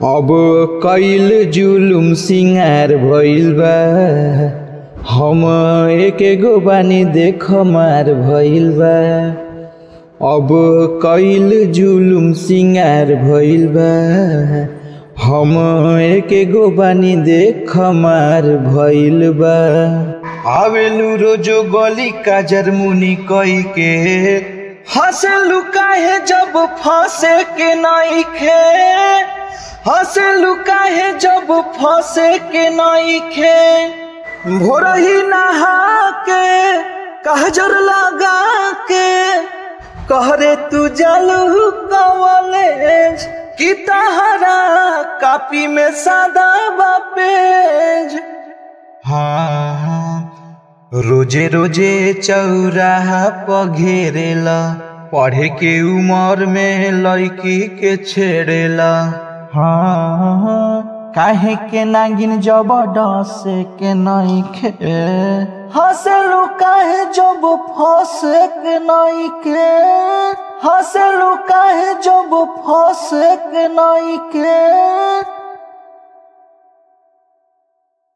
अब कईल जुलुम सिंगार भइल बा, हम एके गो बानी देख मार भइल बा। अब कईल जुलुम सिंगार भइल बा, हम एके गो बानी देख मार भइल बा। आवेलू रोजो गली काजर मुनी कई के, हंसलू काहे जब फंसे के नइखे, हंसलू काहे जब फंसे के नइखे। भोरही नहा के काजर लगा के कहरे तू जालू कॉलेज की तहरा कापी में सादा पेज। हाँ रोजे रोजे चौराहा पघेरेला, पढ़े के उमर में लड़की के छेड़ेला। हाँ काहे के नागिन जबरदस्ती के नइखे, हंसलू काहे जब फंसे के नइखे, हंसलू काहे जब फंसे के नइखे।